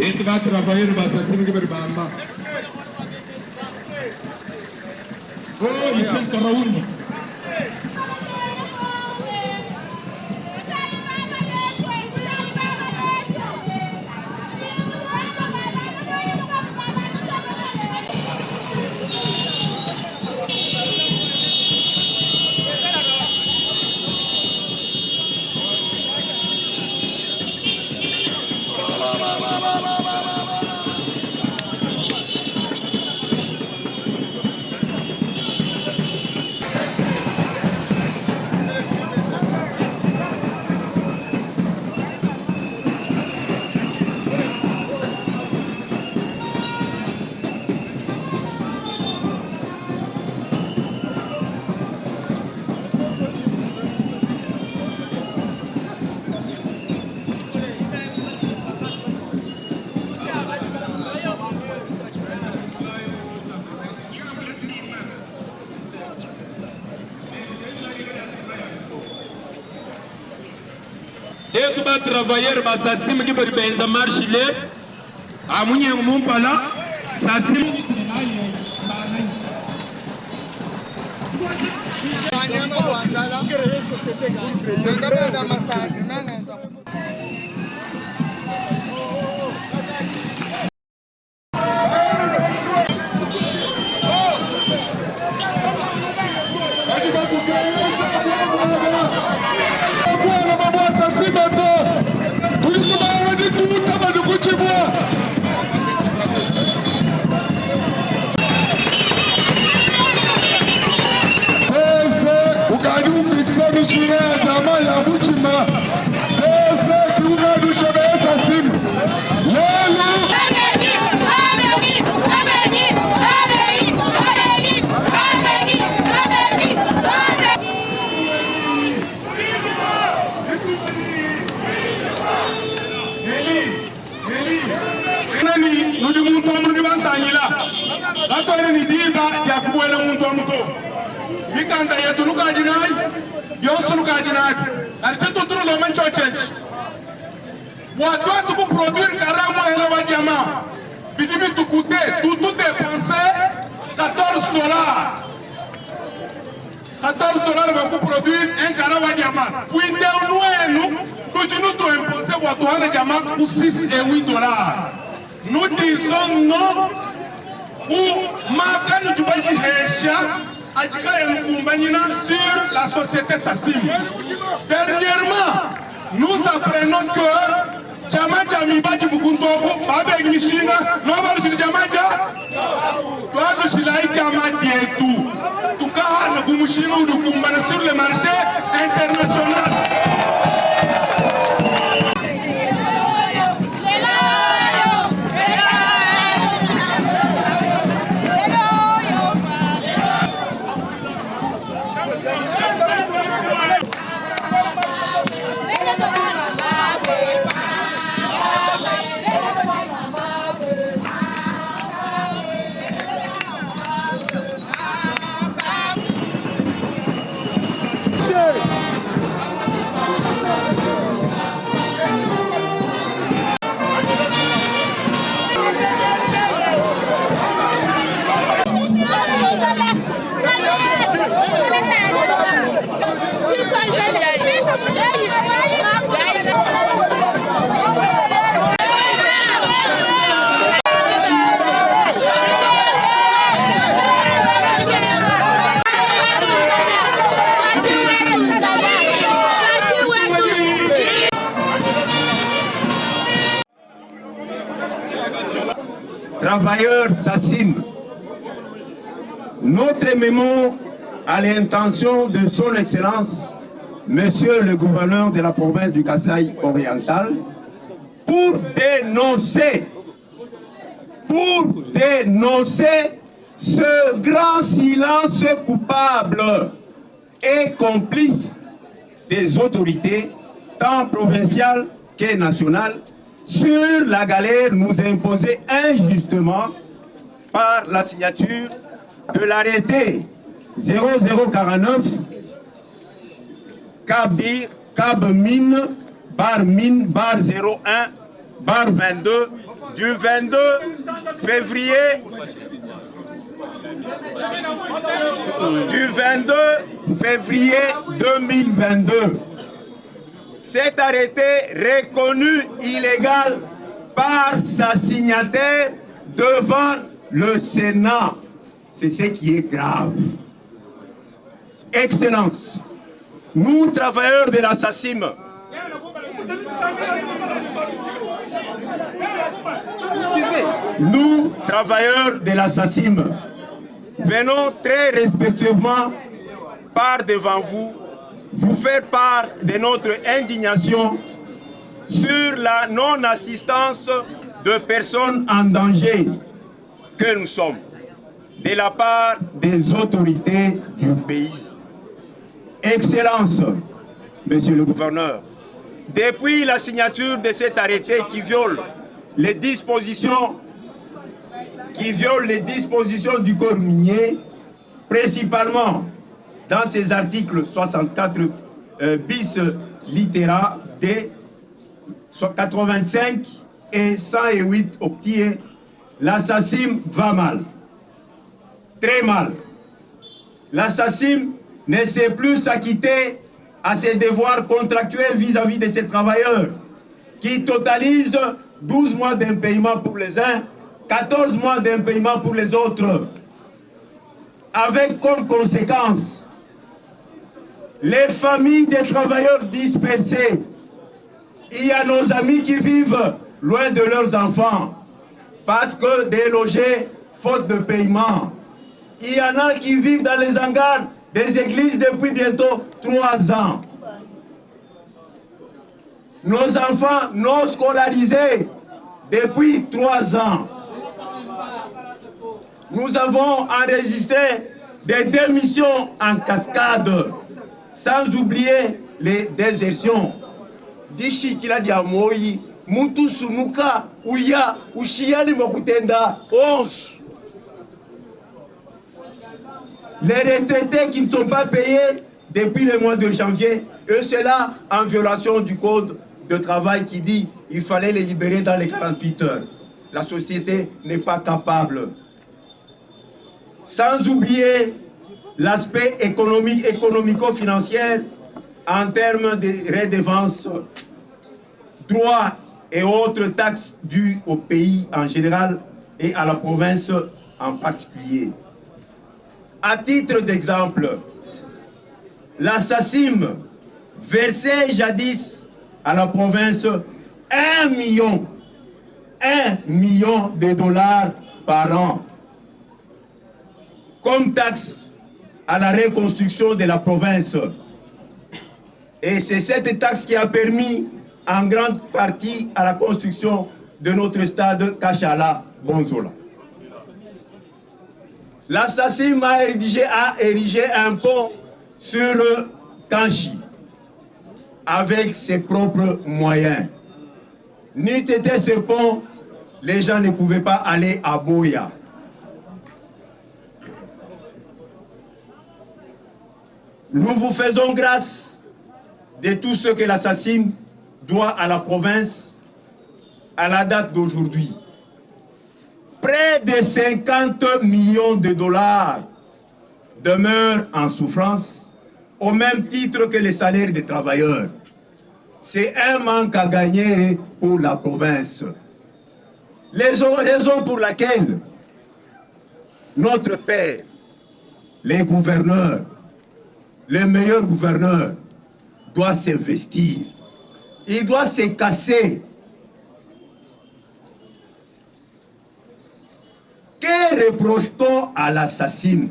Dentro da trabalhar basasini que berbamba. Oh, isso é caraúno. Dentro da trabalhar basasini que berbenza marchile. Amunye mumpala. Sasimi. Ni diba ya kuwele muntu amuto mikanda yetu luka jinai yosu luka jinai alichetu turu lo mancho change watu ku produire karamu hele wa jamaa bidibi tukute tout dépenser $14 va ku produire un karamu wa jamaa puinde unuenu kujinu tu imposer watu hana jamaa ku $6 et $8. Nous disons non ou Makani Dubaï Hesha, Adjika Nukumbanyina sur la société Sassim. Dernièrement, nous apprenons que Jamaja Mibadi Bukuntobo, Babek Nishina, Novalu Jamaja, Toadu Shilai Jamadi et tout. Tout cas, le Gumushino de Kumbana sur le marché international. Travailleurs Sassim, notre mémo à l'intention de son Excellence, Monsieur le gouverneur de la province du Kasaï oriental, pour dénoncer ce grand silence coupable et complice des autorités, tant provinciales que nationales, sur la galère nous imposée injustement par la signature de l'arrêté 0049 Cabmine bar 01 22 du 22 février 2022. Cet arrêté reconnu illégal par sa signataire devant le Sénat. C'est ce qui est grave. Excellence, nous, travailleurs de la SACIM, venons très respectueusement par devant vous faire part de notre indignation sur la non-assistance de personnes en danger que nous sommes de la part des autorités du pays. Excellence, Monsieur le Gouverneur, depuis la signature de cet arrêté qui viole les dispositions du Code minier, principalement dans ses articles 64 bis littera D, 85 et 108 octier, la SACIM va mal. Très mal. La SACIM ne sait plus s'acquitter à ses devoirs contractuels vis-à-vis de ses travailleurs, qui totalisent 12 mois d'impayement pour les uns, 14 mois d'impayement pour les autres, avec comme conséquence les familles des travailleurs dispersés. Il y a nos amis qui vivent loin de leurs enfants parce que délogés faute de paiement. Il y en a qui vivent dans les hangars des églises depuis bientôt 3 ans. Nos enfants non scolarisés depuis 3 ans. Nous avons enregistré des démissions en cascade, sans oublier les désertions. Dishi kila dia moi, muntu sunuka, uya, ushiani mokutenda, 11. Les retraités qui ne sont pas payés depuis le mois de janvier, et cela en violation du code de travail qui dit qu'il fallait les libérer dans les 48 heures. La société n'est pas capable. Sans oublier l'aspect économico-financier en termes de redevances, droits et autres taxes dues au pays en général et à la province en particulier. À titre d'exemple, la SACIM versait jadis à la province 1 million de dollars par an comme taxe à la reconstruction de la province. Et c'est cette taxe qui a permis en grande partie à la construction de notre stade Kachala Bonzola. La SACIM a érigé un pont sur le Kanchi avec ses propres moyens. N'eût été ce pont, les gens ne pouvaient pas aller à Boya. Nous vous faisons grâce de tout ce que la SACIM doit à la province à la date d'aujourd'hui. Près de 50 millions de dollars demeurent en souffrance au même titre que les salaires des travailleurs. C'est un manque à gagner pour la province. Raison pour laquelle notre père, les gouverneurs, le meilleur gouverneur, doit s'investir. Il doit se casser. Que reproche-t-on à l'assassin?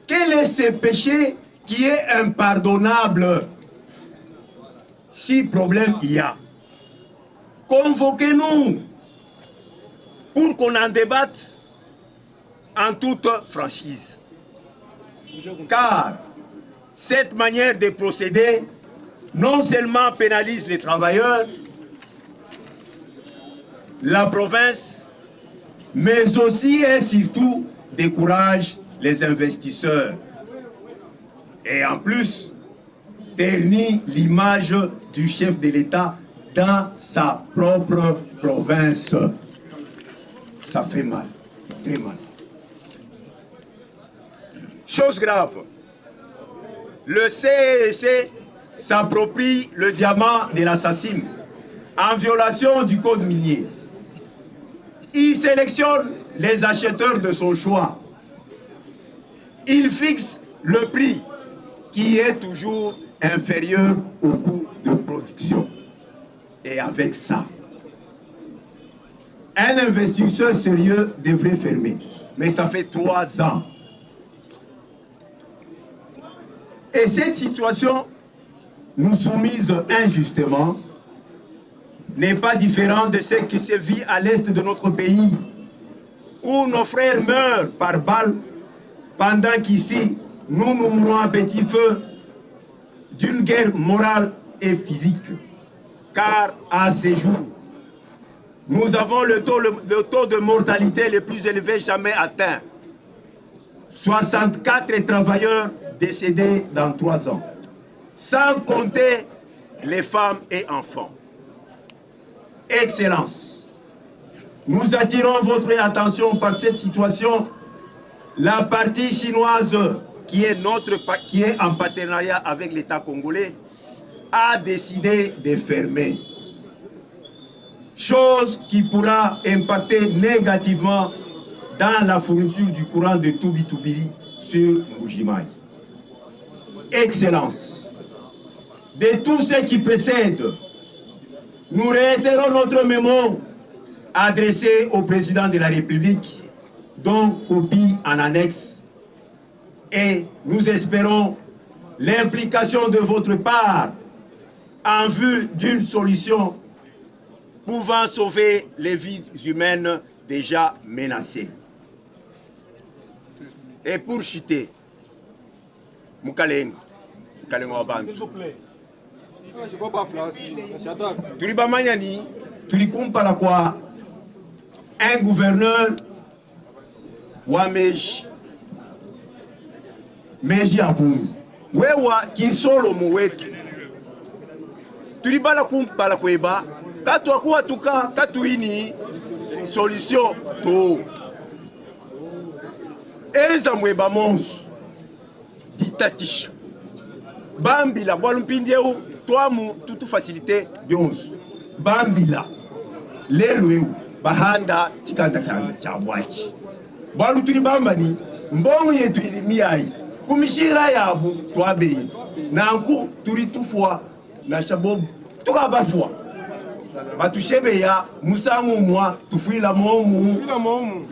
Quel est ce péché qui est impardonnable? Si problème il y a, convoquez-nous pour qu'on en débatte en toute franchise. Car cette manière de procéder non seulement pénalise les travailleurs, la province, mais aussi et surtout décourage les investisseurs. Et en plus, ternit l'image du chef de l'État dans sa propre province. Ça fait mal, très mal. Chose grave, le CEC s'approprie le diamant de la SACIM en violation du code minier. Il sélectionne les acheteurs de son choix. Il fixe le prix qui est toujours inférieur au coût de production. Et avec ça, un investisseur sérieux devrait fermer. Mais ça fait 3 ans. Et cette situation nous soumise injustement n'est pas différente de ce qui se vit à l'est de notre pays, où nos frères meurent par balle, pendant qu'ici, nous nous mourons à petit feu d'une guerre morale et physique. Car à ces jours, nous avons le taux de mortalité le plus élevé jamais atteint. 64 travailleurs décédés dans 3 ans, sans compter les femmes et enfants. Excellences, nous attirons votre attention par cette situation. La partie chinoise, qui est en partenariat avec l'État congolais, a décidé de fermer. Chose qui pourra impacter négativement dans la fourniture du courant de Toubitoubiri sur Mbujimayi. Excellences, de tout ce qui précède, nous réitérons notre mémo adressé au président de la République, dont copie en annexe, et nous espérons l'implication de votre part en vue d'une solution pouvant sauver les vies humaines déjà menacées. Et pour chuter, Mukalenga Wabantu. S'il vous plaît. Je ne vois pas place. Tulibamanyani, tulikumpala kwa un gouverneur wa Meji Abungu. Wewa kisolo muweke. Tulibala kumpala kweba, katu akuwa tuka, katu ini solution to. Eza mweba monsu, ditatisha. Bambila, walumpindieu, toamu, tutu facilité, bionzu. Bambila, lelu, bahanda, tikanda kanda, chabwachi. Walu tulibambani, mbongu yetu ilimiai, kumishira yabu, tuabei. Nanku, turitufua, na shabobu, tukabafua. Batushebe ya, musangu mwa, tufuila momu.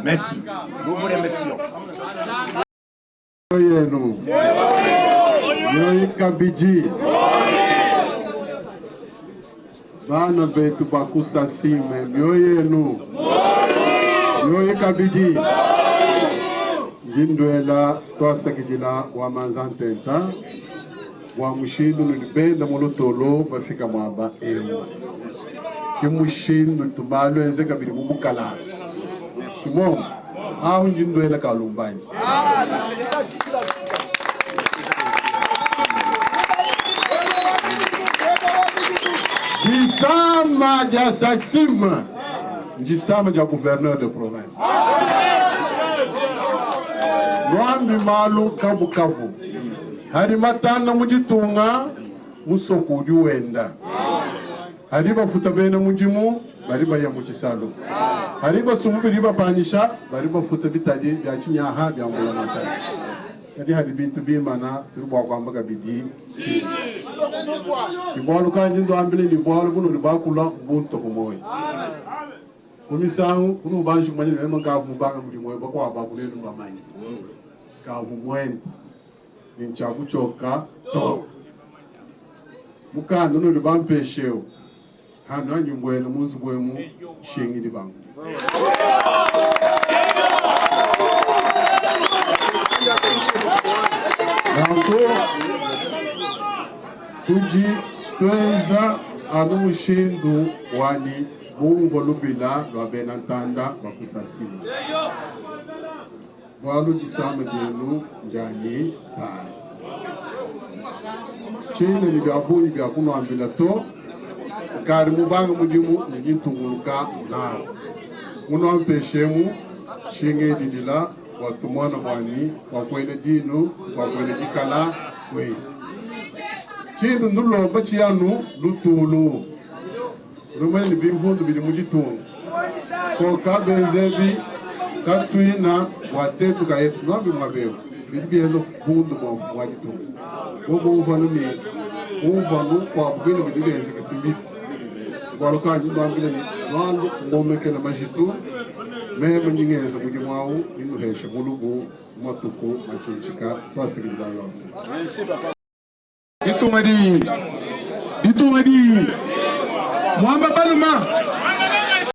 Merci. Nous vous remercions. Yoyi Kabiji bana betu bakusa sime myoyenu Yoyi Kabiji jindwela twasakijila wa manzantenta wa mushindu nilibenda mulotolo bafika mwaba ewu kimushindu tumalo enze kabili mumukala Simon ahu jindwela kalumbanyi Njisama ja SACIM, njisama ja gouverneur de province. Nwambi malu kabu kabu. Hari matana mujitunga, musoko udiwenda. Hari bafuta bene mujimu, bari baya muchisalu. Hari basumubiri bapanyisha, bari bafuta bitaji bya kinyaha bya mbulanatari. Kadi hari bintu bimana turubwa kwambaga bidi chini. Ibwalu kanji ndo ambile ni bwalu buno libakula bunto kumoyi. Kumisangu kuno banji kumanyile ema kavu mubanga muri moyo bakwa bakulelu bamanyi. Kavu mwene. Ninchaku choka to. Mukando no libampesheo. Hano nyumbwene muzi bwemu shengi libangu. Nanto tuji tweza anumushindu wani bungo lubila lwa benantanda bakusasimu. Walu jisama jenu njani pai. Chine ni biabuni biakuno ambila to kari mubanga mudimu nijintunguluka nao muno ampeshemu shinge didila watu mwana mwani wakwene dinu wakwene dikala wei chindu ndulo bachi yanu lutulu lumeni bimfundu bili mujitungu ko kabenzebi katuina watetu kayetu nambi mwabewu bili biyezo fundu mwajitungu wobo ufanu ni ufanu kwa bwini bili biyeze kisimbiti kwa kanyi mwambile ni nwandu ngomekele majitu meme nyingeza muji mwawu inuhesha mulugu matuku machinchika twasigilila yote Itumadi Mwamba Baluma